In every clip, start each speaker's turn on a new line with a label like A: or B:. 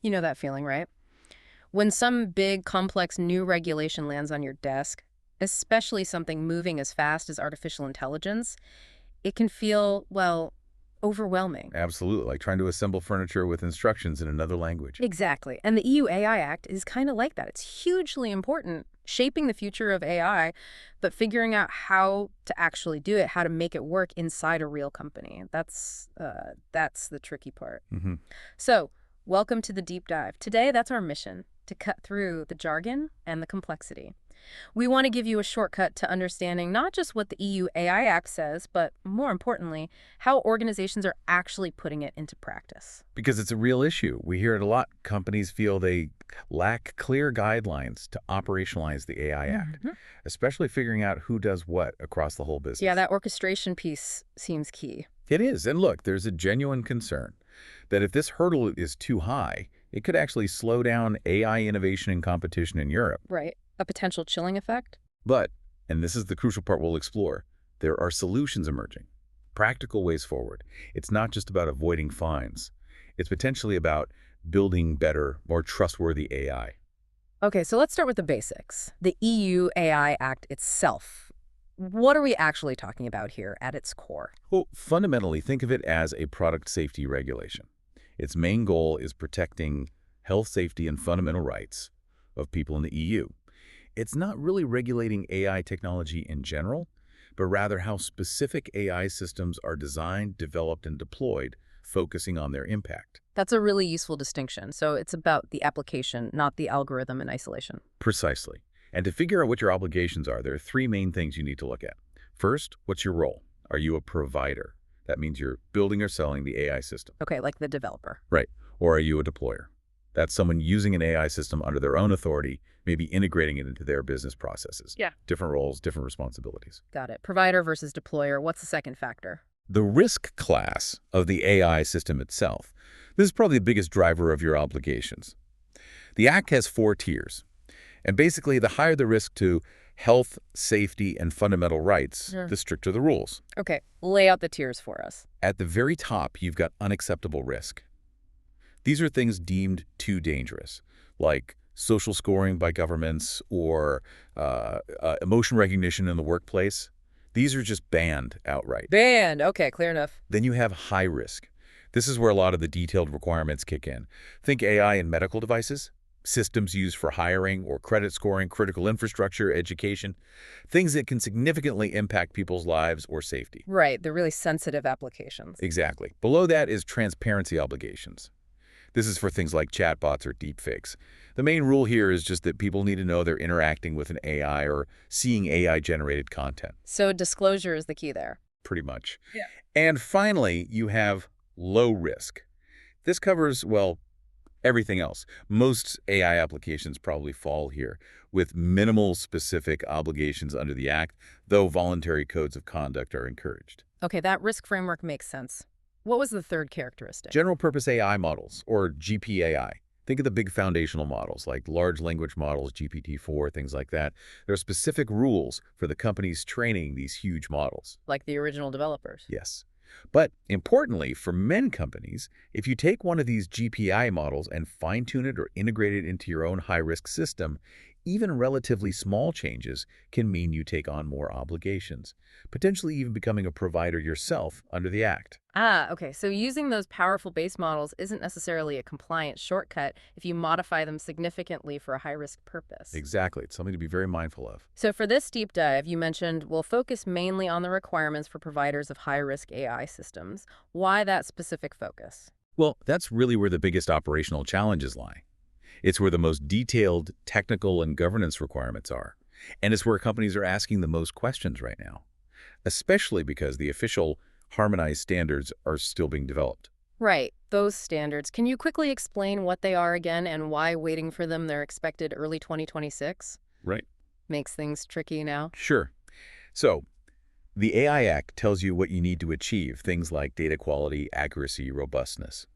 A: You know that feeling, right? When some big, complex new regulation lands on your desk, especially something moving as fast as artificial intelligence, it can feel, well, overwhelming.
B: Absolutely, like trying to assemble furniture with instructions in another language.
A: Exactly. And the EU AI Act is kind of like that. It's hugely important, shaping the future of AI, but figuring out how to actually do it, how to make it work inside a real company. That's the tricky part.
B: Hmm.
A: So, welcome to the deep dive. Today, that's our mission, to cut through the jargon and the complexity. We want to give you a shortcut to understanding not just what the EU AI Act says, but more importantly, how organizations are actually putting it into practice.
B: Because it's a real issue. We hear it a lot. Companies feel they lack clear guidelines to operationalize the AI Act,
A: Mhm.
B: especially figuring out who does what across the whole
A: Yeah,
B: business.
A: that orchestration piece seems key.
B: It is. And look, there's a genuine concern that if this hurdle is too high, it could actually slow down AI innovation and competition in Europe.
A: Right. A potential chilling effect?
B: But, and this is the crucial part we'll explore, there are solutions emerging, practical ways forward. It's not just about avoiding fines. It's potentially about building better, more trustworthy AI.
A: Okay, so let's start with the basics. The EU AI Act itself. What are we actually talking about here at its core?
B: Well, fundamentally, think of it as a product safety regulation. Its main goal is protecting health, safety, and fundamental rights of people in the EU. It's not really regulating AI technology in general, but rather how specific AI systems are designed, developed, and deployed, focusing on their impact.
A: That's a really useful distinction. So it's about the application, not the algorithm in isolation.
B: Precisely. And to figure out what your obligations are, there are three main things you need to look at. First, what's your role? Are you a provider? That means you're building or selling the AI system.
A: Okay, like the developer.
B: Right. Or are you a deployer? That's someone using an AI system under their own authority, maybe integrating it into their business processes.
A: Yeah.
B: Different roles, different responsibilities.
A: Got it. Provider versus deployer. What's the second factor?
B: The risk class of the AI system itself. This is probably the biggest driver of your obligations. The Act has 4 tiers. And basically, the higher the risk to health, safety, and fundamental rights,
A: Yeah.
B: the stricter the rules.
A: Okay, lay out the tiers for us.
B: At the very top, you've got unacceptable risk. These are things deemed too dangerous, like social scoring by governments or emotion recognition in the workplace. These are just banned outright.
A: Banned. Okay, clear enough.
B: Then you have high risk. This is where a lot of the detailed requirements kick in. Think AI in medical devices, systems used for hiring or credit scoring, critical infrastructure, education, things that can significantly impact people's lives or safety.
A: Right, the really sensitive applications.
B: Exactly. Below that is transparency obligations. This is for things like chatbots or deepfakes. The main rule here is just that people need to know they're interacting with an AI or seeing AI-generated content,
A: So disclosure is the key there.
B: pretty much.
A: Yeah.
B: And finally, you have low risk. This covers, well, everything else. Most AI applications probably fall here, with minimal specific obligations under the Act, though voluntary codes of conduct are encouraged.
A: Okay, that risk framework makes sense. What was the third characteristic?
B: General-purpose AI models, or GPAI. Think of the big foundational models, like large language models, GPT-4, things like that. There are specific rules for the companies training these huge models.
A: Like the original developers.
B: Yes. But importantly, for many companies, if you take one of these GPI models and fine-tune it or integrate it into your own high-risk system, even relatively small changes can mean you take on more obligations, potentially even becoming a provider yourself under the Act.
A: Ah, okay. So using those powerful base models isn't necessarily a compliant shortcut if you modify them significantly for a high-risk purpose.
B: Exactly. It's something to be very mindful of.
A: So for this deep dive, you mentioned we'll focus mainly on the requirements for providers of high-risk AI systems. Why that specific focus?
B: Well, that's really where the biggest operational challenges lie. It's where the most detailed technical and governance requirements are. And it's where companies are asking the most questions right now, especially because the official harmonized standards are still being developed.
A: Right, those standards. Can you quickly explain what they are again and why waiting for them they're expected early 2026?
B: Right.
A: Makes things tricky now.
B: Sure. So, the AI Act tells you what you need to achieve, things like data quality, accuracy, robustness.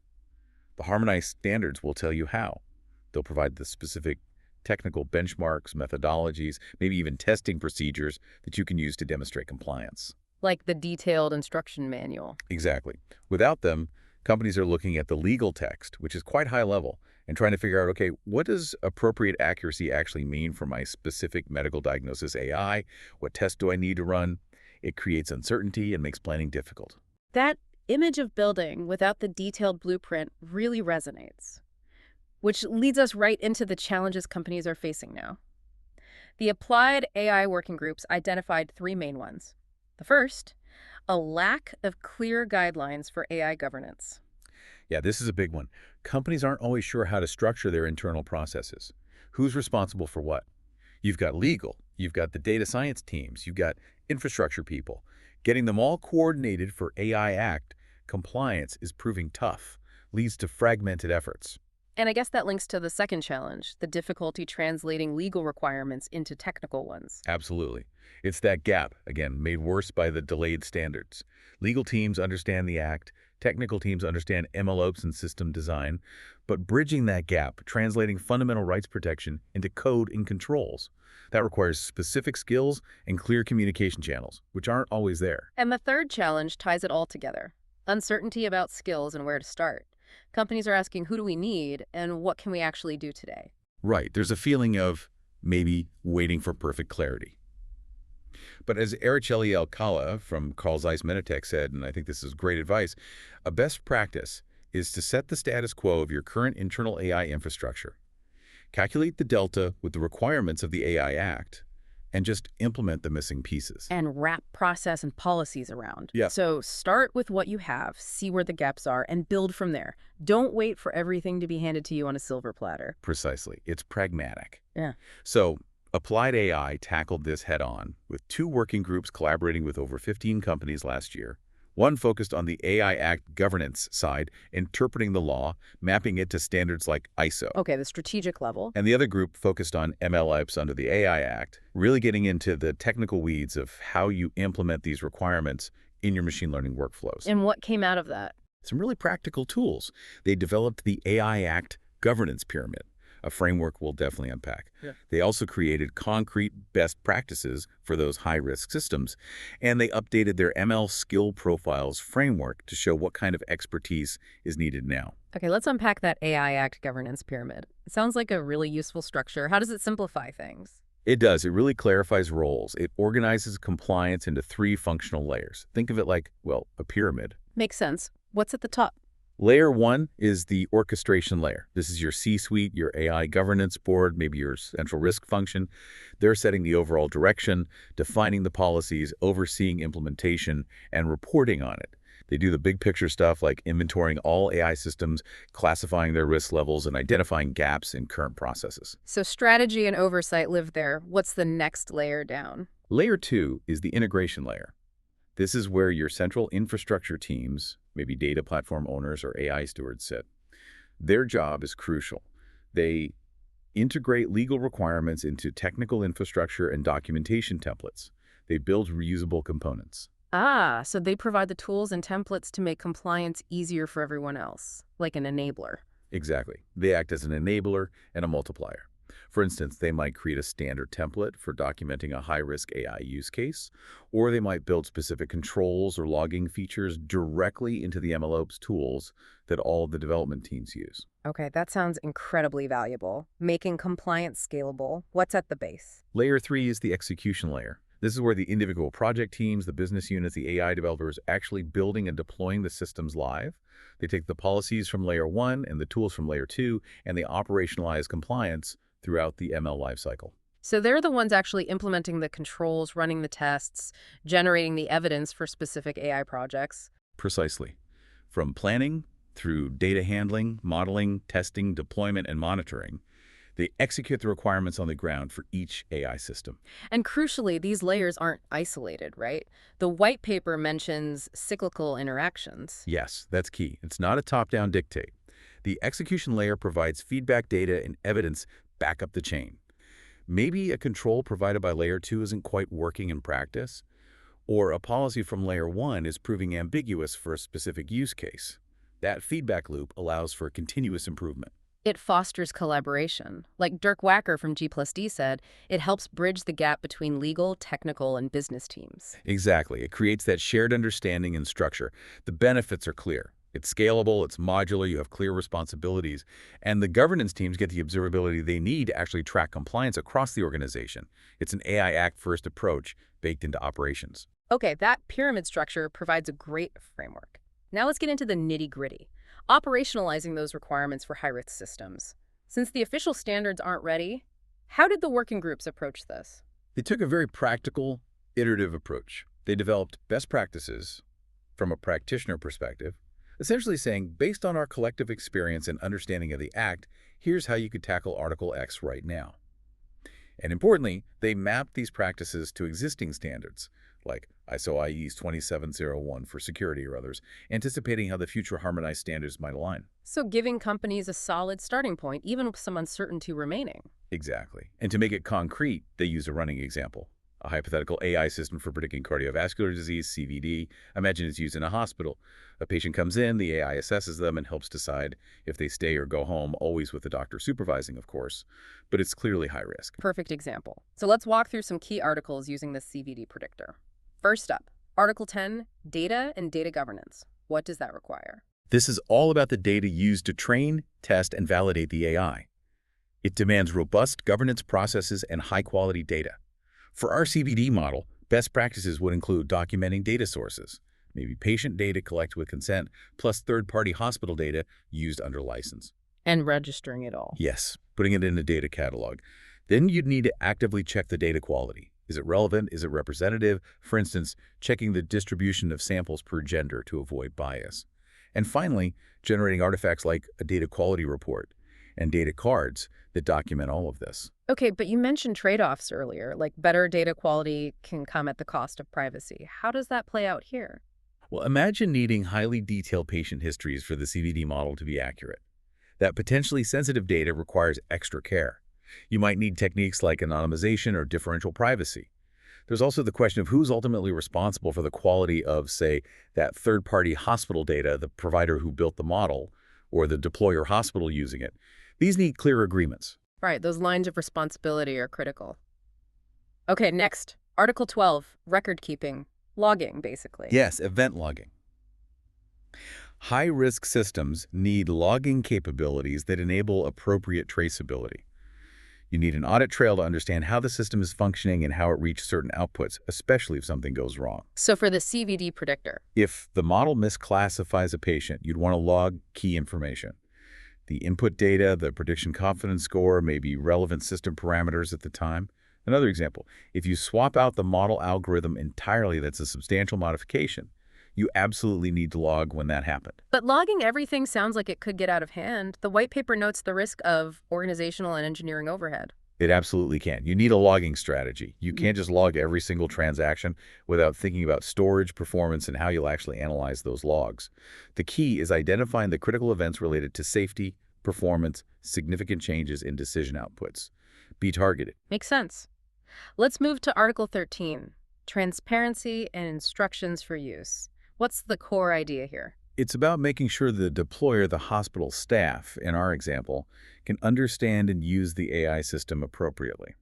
B: The harmonized standards will tell you how. They'll provide the specific technical benchmarks, methodologies, maybe even testing procedures that you can use to demonstrate compliance.
A: Like the detailed instruction manual.
B: Exactly. Without them, companies are looking at the legal text, which is quite high level, and trying to figure out, okay, what does appropriate accuracy actually mean for my specific medical diagnosis AI? What test do I need to run? It creates uncertainty and makes planning difficult.
A: That image of building without the detailed blueprint really resonates, which leads us right into the challenges companies are facing now. The Applied AI working groups identified three main ones. The first, a lack of clear guidelines for AI governance.
B: Yeah, this is a big one. Companies aren't always sure how to structure their internal processes. Who's responsible for what? You've got legal, you've got the data science teams, you've got infrastructure people. Getting them all coordinated for AI Act compliance is proving tough, leads to fragmented efforts.
A: And I guess that links to the second challenge, the difficulty translating legal requirements into technical ones.
B: Absolutely. It's that gap, again, made worse by the delayed standards. Legal teams understand the Act, technical teams understand MLOps and system design, but bridging that gap, translating fundamental rights protection into code and controls, that requires specific skills and clear communication channels, which aren't always there.
A: And the third challenge ties it all together, uncertainty about skills and where to start. Companies are asking, who do we need and what can we actually do today?
B: Right, there's a feeling of maybe waiting for perfect clarity. But as Araceli Alcala from Carl Zeiss Meditech said, and I think this is great advice, a best practice is to set the status quo of your current internal AI infrastructure, calculate the delta with the requirements of the AI Act, and just implement the missing pieces.
A: And wrap process and policies around.
B: Yeah.
A: So start with what you have, see where the gaps are, and build from there. Don't wait for everything to be handed to you on a silver platter.
B: Precisely. It's pragmatic.
A: Yeah.
B: So Applied AI tackled this head-on with two working groups collaborating with over 15 companies last year. One focused on the AI Act governance side, interpreting the law, mapping it to standards like ISO.
A: Okay, the strategic level.
B: And the other group focused on MLOps under the AI Act, really getting into the technical weeds of how you implement these requirements in your machine learning workflows.
A: And what came out of that?
B: Some really practical tools. They developed the AI Act governance pyramid, a framework we'll definitely unpack.
A: Yeah.
B: They also created concrete best practices for those high-risk systems, and they updated their ML skill profiles framework to show what kind of expertise is needed now.
A: Okay, let's unpack that AI Act governance pyramid. It sounds like a really useful structure. How does it simplify things?
B: It does. It really clarifies roles. It organizes compliance into three functional layers. Think of it like, well, a pyramid.
A: Makes sense. What's at the top?
B: Layer one is the orchestration layer. This is your C-suite, your AI governance board, maybe your central risk function. They're setting the overall direction, defining the policies, overseeing implementation, and reporting on it. They do the big picture stuff like inventorying all AI systems, classifying their risk levels, and identifying gaps in current processes.
A: So strategy and oversight live there. What's the next layer down?
B: Layer two is the integration layer. This is where your central infrastructure teams, maybe data platform owners or AI stewards, sit. Their job is crucial. They integrate legal requirements into technical infrastructure and documentation templates. They build reusable components.
A: Ah, so they provide the tools and templates to make compliance easier for everyone else, like an enabler.
B: Exactly. They act as an enabler and a multiplier. For instance, they might create a standard template for documenting a high-risk AI use case, or they might build specific controls or logging features directly into the MLOps tools that all of the development teams use.
A: Okay, that sounds incredibly valuable. Making compliance scalable. What's at the base?
B: Layer three is the execution layer. This is where the individual project teams, the business units, the AI developers actually building and deploying the systems live. They take the policies from layer one and the tools from layer two, and they operationalize compliance throughout the ML lifecycle.
A: So they're the ones actually implementing the controls, running the tests, generating the evidence for specific AI projects.
B: Precisely. From planning through data handling, modeling, testing, deployment, and monitoring, they execute the requirements on the ground for each AI system.
A: And crucially, these layers aren't isolated, right? The white paper mentions cyclical interactions.
B: Yes, that's key. It's not a top-down dictate. The execution layer provides feedback data and evidence back up the chain. Maybe a control provided by layer two isn't quite working in practice, or a policy from layer one is proving ambiguous for a specific use case. That feedback loop allows for continuous improvement.
A: It fosters collaboration. Like Dirk Wacker from G+D said, it helps bridge the gap between legal, technical, and business teams.
B: Exactly. It creates that shared understanding and structure. The benefits are clear. It's scalable, it's modular, you have clear responsibilities, and the governance teams get the observability they need to actually track compliance across the organization. It's an AI Act-first approach baked into operations.
A: Okay, that pyramid structure provides a great framework. Now let's get into the nitty-gritty, operationalizing those requirements for high-risk systems. Since the official standards aren't ready, how did the working groups approach this?
B: They took a very practical, iterative approach. They developed best practices from a practitioner perspective, essentially saying, based on our collective experience and understanding of the Act, here's how you could tackle Article X right now. And importantly, they mapped these practices to existing standards, like ISO IEs 2701 for security or others, anticipating how the future harmonized standards might align.
A: So giving companies a solid starting point, even with some uncertainty remaining.
B: Exactly. And to make it concrete, they used a running example. A hypothetical AI system for predicting cardiovascular disease, CVD. Imagine it's used in a hospital. A patient comes in, the AI assesses them and helps decide if they stay or go home, always with the doctor supervising, of course. But it's clearly high risk.
A: Perfect example. So let's walk through some key articles using the CVD predictor. First up, Article 10, Data and Data Governance. What does that require?
B: This is all about the data used to train, test, and validate the AI. It demands robust governance processes and high-quality data. For our CVD model, best practices would include documenting data sources, maybe patient data collected with consent, plus third-party hospital data used under license.
A: And registering it all.
B: Yes, putting it in a data catalog. Then you'd need to actively check the data quality. Is it relevant? Is it representative? For instance, checking the distribution of samples per gender to avoid bias. And finally, generating artifacts like a data quality report and data cards that document all of this.
A: Okay, but you mentioned trade-offs earlier, like better data quality can come at the cost of privacy. How does that play out here?
B: Well, imagine needing highly detailed patient histories for the CVD model to be accurate. That potentially sensitive data requires extra care. You might need techniques like anonymization or differential privacy. There's also the question of who's ultimately responsible for the quality of, say, that third-party hospital data, the provider who built the model, or the deployer hospital using it. These need clear agreements.
A: Right, those lines of responsibility are critical. Okay, next, Article 12, record keeping, logging, basically.
B: Yes, event logging. High-risk systems need logging capabilities that enable appropriate traceability. You need an audit trail to understand how the system is functioning and how it reached certain outputs, especially if something goes wrong.
A: So for the CVD predictor.
B: If the model misclassifies a patient, you'd want to log key information. The input data, the prediction confidence score, maybe relevant system parameters at the time. Another example, if you swap out the model algorithm entirely, that's a substantial modification. You absolutely need to log when that happened.
A: But logging everything sounds like it could get out of hand. The white paper notes the risk of organizational and engineering overhead.
B: It absolutely can. You need a logging strategy. You can't just log every single transaction without thinking about storage, performance, and how you'll actually analyze those logs. The key is identifying the critical events related to safety, performance, significant changes in decision outputs. Be targeted.
A: Makes sense. Let's move to Article 13, transparency and instructions for use. What's the core idea here?
B: It's about making sure the deployer, the hospital staff, in our example, can understand and use the AI system appropriately.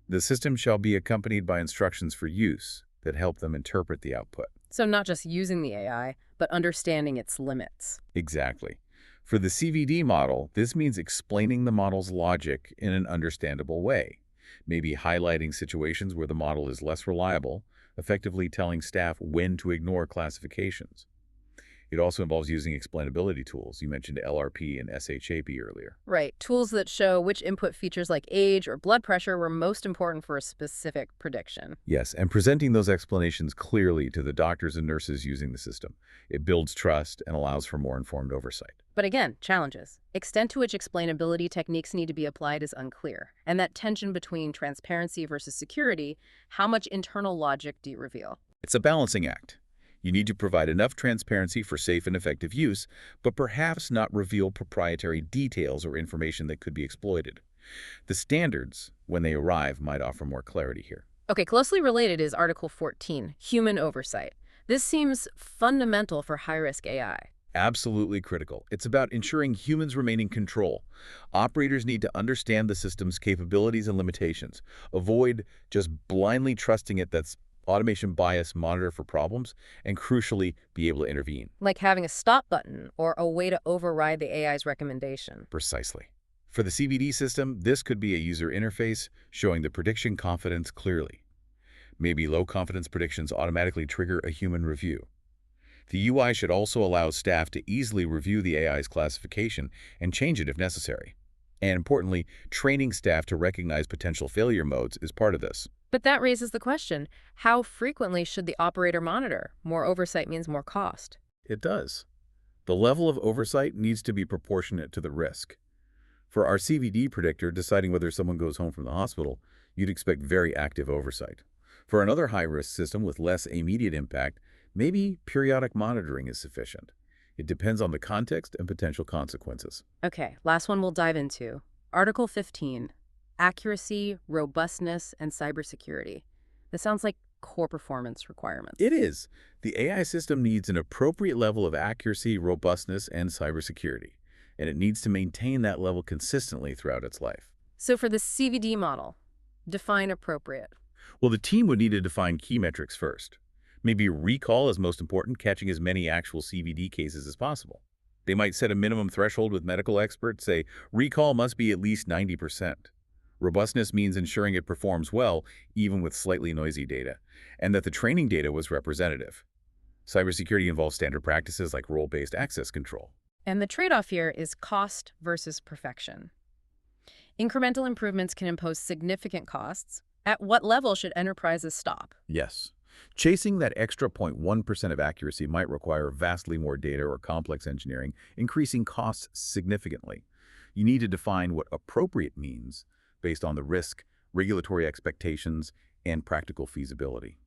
B: The system shall be accompanied by instructions for use that help them interpret the output.
A: So not just using the AI, but understanding its limits.
B: Exactly. For the CVD model, this means explaining the model's logic in an understandable way, maybe highlighting situations where the model is less reliable, effectively telling staff when to ignore classifications. It also involves using explainability tools. You mentioned LRP and SHAP earlier.
A: Right, tools that show which input features like age or blood pressure were most important for a specific prediction.
B: Yes, and presenting those explanations clearly to the doctors and nurses using the system. It builds trust and allows for more informed oversight.
A: But again, challenges. Extent to which explainability techniques need to be applied is unclear. And that tension between transparency versus security, how much internal logic do you reveal?
B: It's a balancing act. You need to provide enough transparency for safe and effective use, but perhaps not reveal proprietary details or information that could be exploited. The standards, when they arrive, might offer more clarity here.
A: Okay, closely related is Article 14, human oversight. This seems fundamental for high-risk AI.
B: Absolutely critical. It's about ensuring humans remain in control. Operators need to understand the system's capabilities and limitations. Avoid just blindly trusting it that's automation bias monitor for problems, and crucially, be able to intervene.
A: Like having a stop button or a way to override the AI's recommendation.
B: Precisely. For the CVD system, this could be a user interface showing the prediction confidence clearly. Maybe low-confidence predictions automatically trigger a human review. The UI should also allow staff to easily review the AI's classification and change it if necessary. And importantly, training staff to recognize potential failure modes is part of this.
A: But that raises the question, how frequently should the operator monitor? More oversight means more cost.
B: It does. The level of oversight needs to be proportionate to the risk. For our CVD predictor deciding whether someone goes home from the hospital, you'd expect very active oversight. For another high-risk system with less immediate impact, maybe periodic monitoring is sufficient. It depends on the context and potential consequences.
A: Okay, last one we'll dive into. Article 15, accuracy, robustness, and cybersecurity. This sounds like core performance requirements.
B: It is. The AI system needs an appropriate level of accuracy, robustness, and cybersecurity, and it needs to maintain that level consistently throughout its life.
A: So for the CVD model, define appropriate.
B: Well, the team would need to define key metrics first. Maybe recall is most important, catching as many actual CVD cases as possible. They might set a minimum threshold with medical experts, say recall must be at least 90%. Robustness means ensuring it performs well, even with slightly noisy data, and that the training data was representative. Cybersecurity involves standard practices like role-based access control.
A: And the trade-off here is cost versus perfection. Incremental improvements can impose significant costs. At what level should enterprises stop?
B: Yes. Chasing that extra 0.1% of accuracy might require vastly more data or complex engineering, increasing costs significantly. You need to define what appropriate means based on the risk, regulatory expectations, and practical feasibility.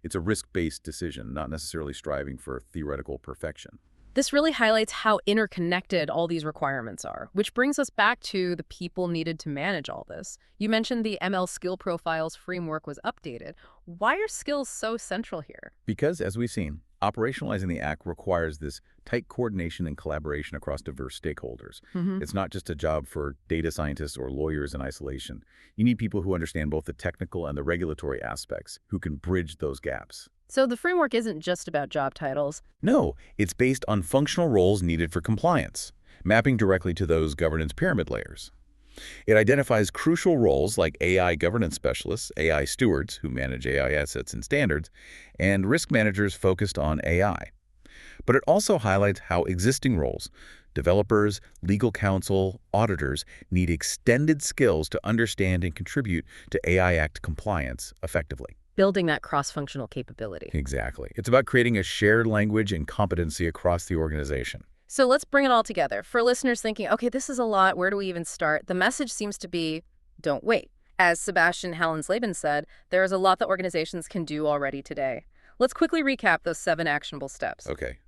B: It's a risk-based decision, not necessarily striving for theoretical perfection.
A: This really highlights how interconnected all these requirements are, which brings us back to the people needed to manage all this. You mentioned the ML skill profiles framework was updated. Why are skills so central here?
B: Because, as we've seen, operationalizing the act requires this tight coordination and collaboration across diverse stakeholders. It's not just a job for data scientists or lawyers in isolation. You need people who understand both the technical and the regulatory aspects, who can bridge those gaps.
A: So the framework isn't just about job titles.
B: No, it's based on functional roles needed for compliance, mapping directly to those governance pyramid layers. It identifies crucial roles like AI governance specialists, AI stewards who manage AI assets and standards, and risk managers focused on AI. But it also highlights how existing roles, developers, legal counsel, auditors, need extended skills to understand and contribute to AI Act compliance effectively.
A: Building that cross-functional capability.
B: Exactly. It's about creating a shared language and competency across the organization.
A: So let's bring it all together. For listeners thinking, okay, this is a lot, where do we even start? The message seems to be, don't wait. As Sebastian Hallensleben said, there is a lot that organizations can do already today. Let's quickly recap those 7 actionable steps.
B: Okay.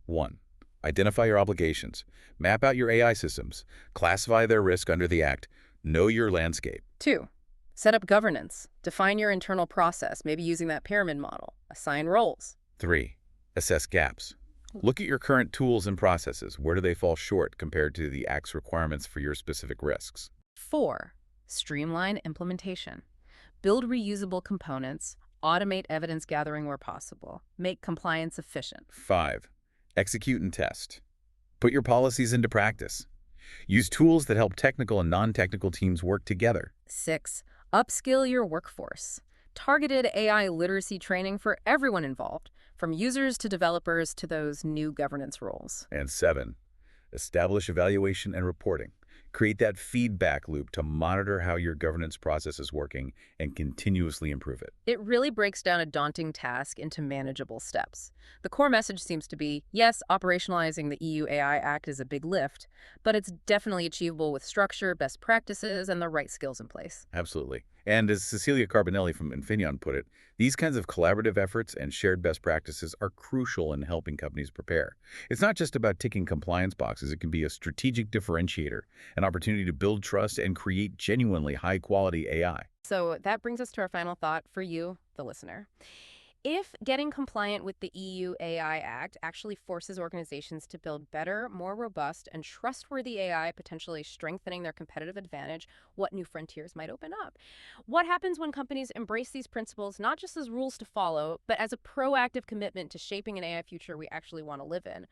B: 1. Identify your obligations. Map out your AI systems. Classify their risk under the Act. Know your landscape.
A: 2. Set up governance. Define your internal process, maybe using that pyramid model. Assign roles.
B: 3. Assess gaps. Look at your current tools and processes. Where do they fall short compared to the Act's requirements for your specific risks?
A: 4. Streamline implementation. Build reusable components. Automate evidence gathering where possible. Make compliance efficient.
B: 5. Execute and test. Put your policies into practice. Use tools that help technical and non-technical teams work together.
A: 6. Upskill your workforce. Targeted AI literacy training for everyone involved, from users to developers to those new governance roles.
B: And 7. Establish evaluation and reporting. Create that feedback loop to monitor how your governance process is working and continuously improve it.
A: It really breaks down a daunting task into manageable steps. The core message seems to be, yes, operationalizing the EU AI Act is a big lift, but it's definitely achievable with structure, best practices, and the right skills in place.
B: Absolutely. And as Cecilia Carbonelli from Infineon put it, these kinds of collaborative efforts and shared best practices are crucial in helping companies prepare. It's not just about ticking compliance boxes. It can be a strategic differentiator, an opportunity to build trust and create genuinely high-quality AI.
A: So that brings us to our final thought for you, the listener. If getting compliant with the EU AI Act actually forces organizations to build better, more robust, and trustworthy AI, potentially strengthening their competitive advantage, what new frontiers might open up? What happens when companies embrace these principles not just as rules to follow, but as a proactive commitment to shaping an AI future we actually want to live in?